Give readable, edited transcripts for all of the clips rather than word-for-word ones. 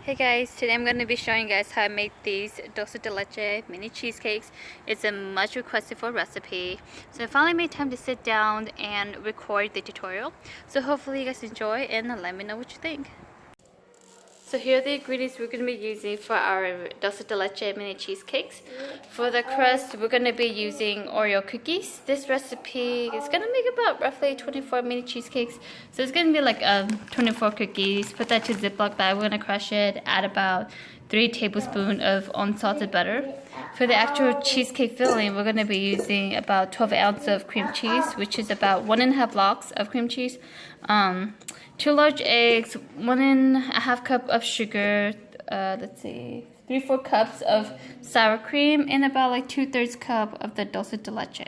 Hey guys, today I'm going to be showing you guys how I made these Dulce de Leche mini cheesecakes. It's a much requested for recipe. So I finally made time to sit down and record the tutorial. So hopefully you guys enjoy and let me know what you think. So here are the ingredients we're going to be using for our Dulce de Leche mini cheesecakes. For the crust, we're going to be using Oreo cookies. This recipe is going to make about roughly 24 mini cheesecakes. So it's going to be like 24 cookies. Put that to a Ziploc bag. We're going to crush it. Add about 3 tablespoons of unsalted butter. For the actual cheesecake filling, we're going to be using about 12 ounces of cream cheese, which is about 1.5 blocks of cream cheese. 2 large eggs, 1.5 cup of sugar, let's see, 3-4 cups of sour cream, and about like 2/3 cup of the Dulce de Leche.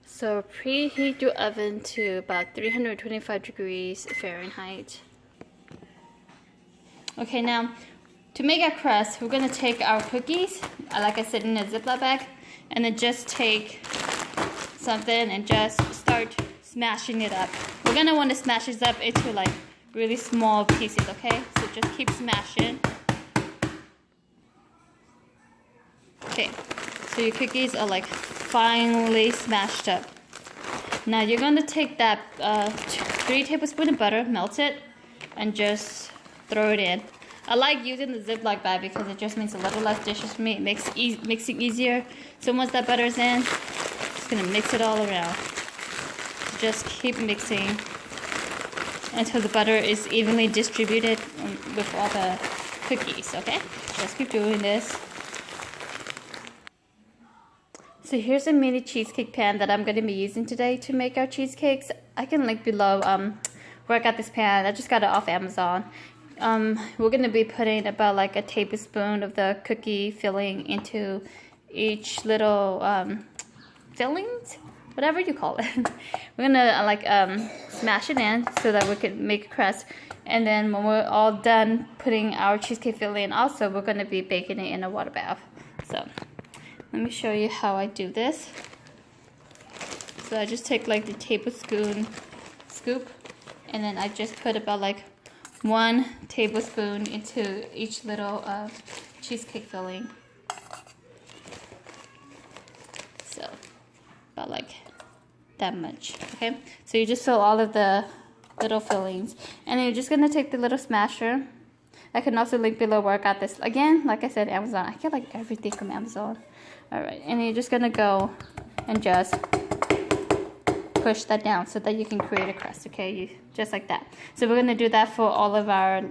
So preheat your oven to about 325 degrees Fahrenheit. Okay, now to make our crust, we're going to take our cookies, like I said, in a Ziploc bag, and then just take something and just start smashing it up. We're going to want to smash this up into like really small pieces, okay? So just keep smashing. Okay, so your cookies are like finely smashed up. Now you're going to take that 3 tablespoons of butter, melt it, and just throw it in. I like using the Ziploc bag because it just makes a little less dishes for me. It makes mixing easier. So once that butter's in, just going to mix it all around. Just keep mixing until the butter is evenly distributed with all the cookies, okay? Just keep doing this. So here's a mini cheesecake pan that I'm going to be using today to make our cheesecakes. I can link below where I got this pan. I just got it off Amazon. We're going to be putting about like a tablespoon of the cookie filling into each little fillings, whatever you call it. We're gonna smash it in so that we can make a crust, and then when we're all done putting our cheesecake filling in, also we're gonna be baking it in a water bath. So let me show you how I do this. So I just take like the tablespoon scoop, and then I just put about like 1 tablespoon into each little cheesecake filling. So about like that much, okay? So you just fill all of the little fillings, and then you're just gonna take the little smasher. I can also link below where I got this. Again, like I said, Amazon. I get like everything from Amazon. Alright, and then you're just gonna go and just push that down so that you can create a crust, okay? Just like that. So we're gonna do that for all of our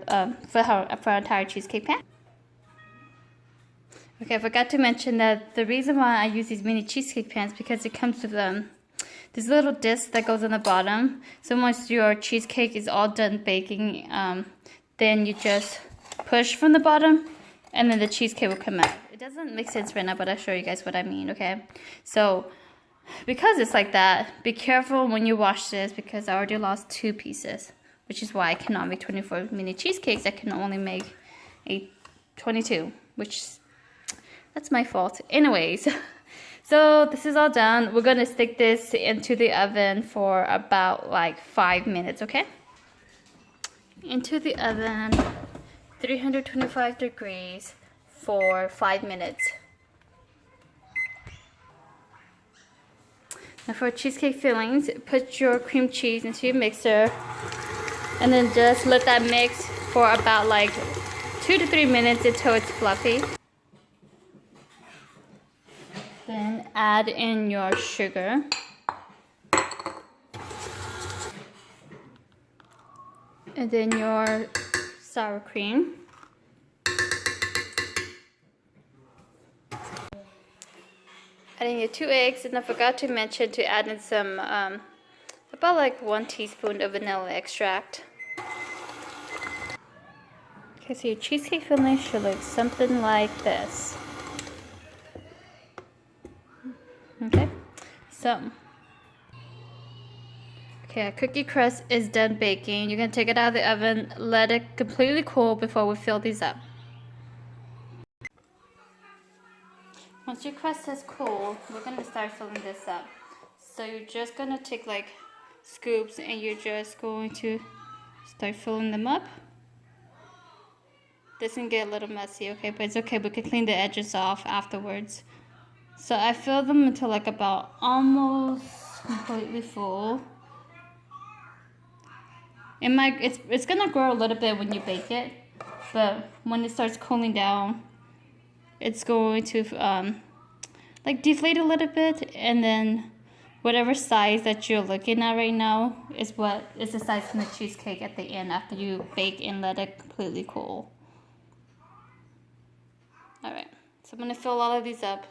for our entire cheesecake pan. Okay, I forgot to mention that the reason why I use these mini cheesecake pans because it comes with this little disc that goes on the bottom. So once your cheesecake is all done baking, then you just push from the bottom, and then the cheesecake will come out. It doesn't make sense right now, but I'll show you guys what I mean, okay? So because it's like that, be careful when you wash this because I already lost 2 pieces, which is why I cannot make 24 mini cheesecakes. I can only make 22, which that's my fault. Anyways, so this is all done. We're gonna stick this into the oven for about like 5 minutes, okay? Into the oven, 325 degrees for 5 minutes. Now for cheesecake fillings, put your cream cheese into your mixer, and then just let that mix for about like 2 to 3 minutes until it's fluffy. Then add in your sugar. And then your sour cream. Adding your 2 eggs, and I forgot to mention to add in some, about like 1 teaspoon of vanilla extract. Okay, so your cheesecake filling should look something like this. Okay, so okay, our cookie crust is done baking. You're gonna take it out of the oven, let it completely cool before we fill these up. Once your crust has cooled, we're gonna start filling this up. So you're just gonna take like scoops and you're just going to start filling them up This can get a little messy, okay? But it's okay. We can clean the edges off afterwards. So I fill them until like about almost completely full. It's gonna grow a little bit when you bake it, but when it starts cooling down, it's going to like deflate a little bit, and then whatever size that you're looking at right now is what is the size from the cheesecake at the end after you bake and let it completely cool. Alright, so I'm gonna fill all of these up.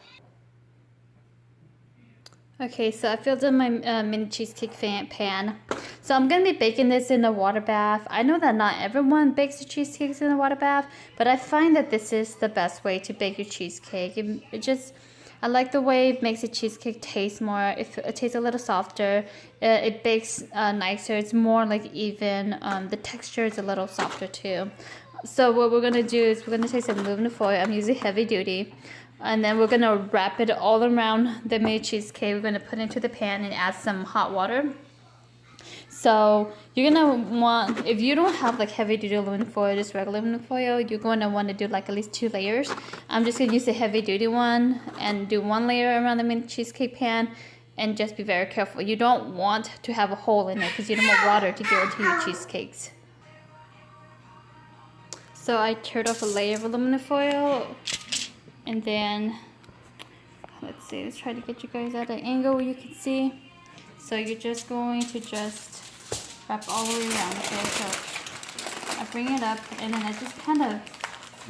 Okay, so I filled in my mini cheesecake pan. So I'm going to be baking this in a water bath. I know that not everyone bakes the cheesecakes in a water bath, but I find that this is the best way to bake your cheesecake. I like the way it makes the cheesecake taste more. It tastes a little softer. It bakes nicer. It's more like even. The texture is a little softer too. So what we're going to do is we're going to take some aluminum foil. I'm using heavy duty. And then we're going to wrap it all around the mini cheesecake. We're going to put it into the pan and add some hot water. So you're going to want, if you don't have like heavy duty aluminum foil, just regular aluminum foil, you're going to want to do like at least 2 layers. I'm just going to use the heavy duty one and do 1 layer around the mini cheesecake pan. And just be very careful. You don't want to have a hole in it because you don't want water to go into your cheesecakes. So I teared off a layer of aluminum foil. And then, let's try to get you guys at an angle where you can see. So you're just going to just wrap all the way around, okay? So I bring it up and then I just kind of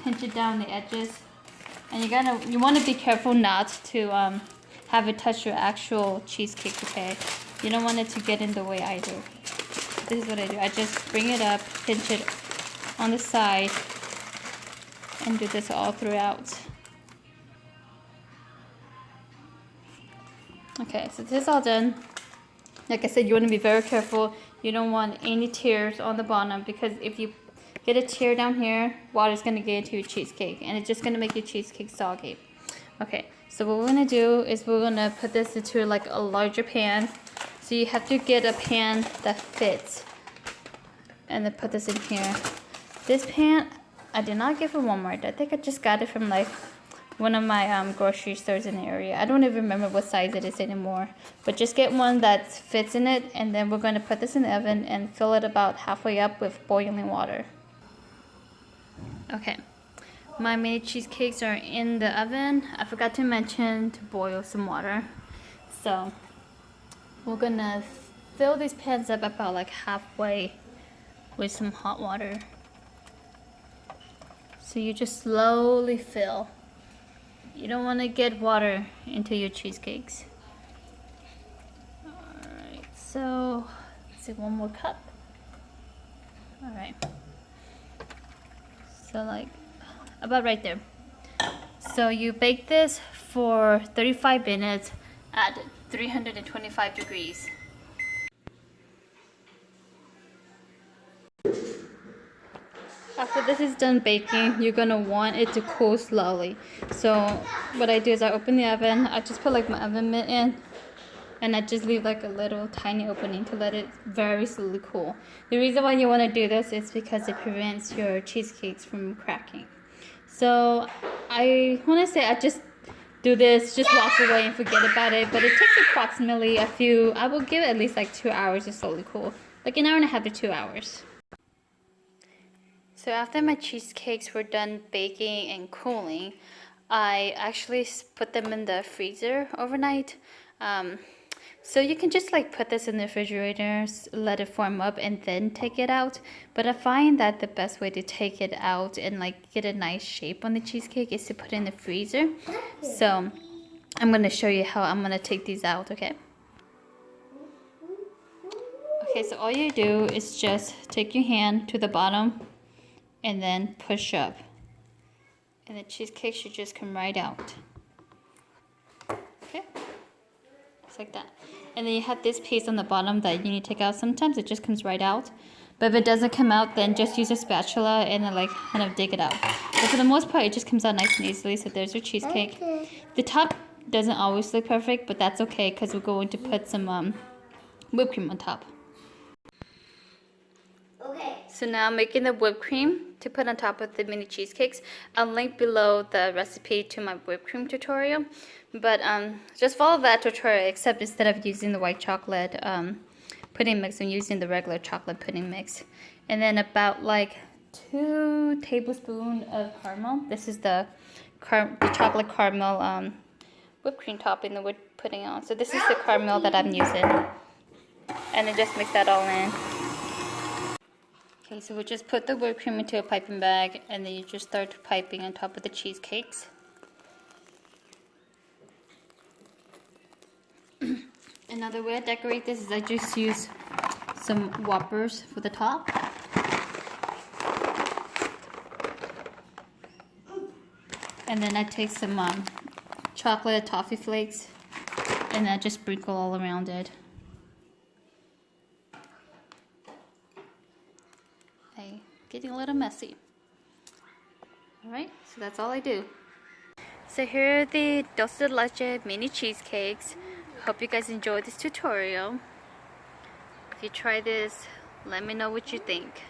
pinch it down the edges. And you want to be careful not to have it touch your actual cheesecake, okay? You don't want it to get in the way either. This is what I do. I just bring it up, pinch it on the side, and do this all throughout. Okay, so this is all done. Like I said, you want to be very careful. You don't want any tears on the bottom because if you get a tear down here, water's going to get into your cheesecake and it's just going to make your cheesecake soggy. Okay, so what we're going to do is we're going to put this into like a larger pan. So you have to get a pan that fits and then put this in here. This pan, I did not get from Walmart. I think I just got it from like one of my grocery stores in the area. I don't even remember what size it is anymore. But just get one that fits in it, and then we're going to put this in the oven and fill it about halfway up with boiling water. Okay, my mini cheesecakes are in the oven. I forgot to mention to boil some water. So we're going to fill these pans up about like halfway with some hot water. So you just slowly fill. You don't want to get water into your cheesecakes. Alright, so let's see, 1 more cup. Alright. So like about right there. So you bake this for 35 minutes at 325 degrees. After this is done baking, you're gonna want it to cool slowly. So what I do is I open the oven. I just put like my oven mitt in, and I just leave like a little tiny opening to let it very slowly cool. The reason why you want to do this is because it prevents your cheesecakes from cracking. So I want to say I just do this, just walk away and forget about it. But it takes approximately I will give it at least like 2 hours to slowly cool, like 1.5 hours to 2 hours. So after my cheesecakes were done baking and cooling, I actually put them in the freezer overnight. So you can just like put this in the refrigerator, let it form up, and then take it out. But I find that the best way to take it out and like get a nice shape on the cheesecake is to put it in the freezer. So I'm going to show you how I'm going to take these out, okay? Okay, so all you do is just take your hand to the bottom and then push up. And the cheesecake should just come right out. Okay? Just like that. And then you have this piece on the bottom that you need to take out. Sometimes it just comes right out. But if it doesn't come out, then just use a spatula and then like kind of dig it out. But for the most part, it just comes out nice and easily. So there's your cheesecake. Okay. The top doesn't always look perfect, but that's okay because we're going to put some whipped cream on top. Okay. So now I'm making the whipped cream. to put on top of the mini cheesecakes. I'll link below the recipe to my whipped cream tutorial. But just follow that tutorial, except instead of using the white chocolate pudding mix, I'm using the regular chocolate pudding mix. And then about like 2 tablespoons of caramel. This is the chocolate caramel whipped cream topping that we're putting on. So this is the caramel that I'm using. And then just mix that all in. Okay, so we just put the whipped cream into a piping bag, and then you just start piping on top of the cheesecakes. Another way I decorate this is I just use some Whoppers for the top. And then I take some chocolate toffee flakes, and I just sprinkle all around it. Hey, getting a little messy. Alright, so that's all I do. So here are the Dulce de Leche mini cheesecakes. Hope you guys enjoyed this tutorial. If you try this, let me know what you think.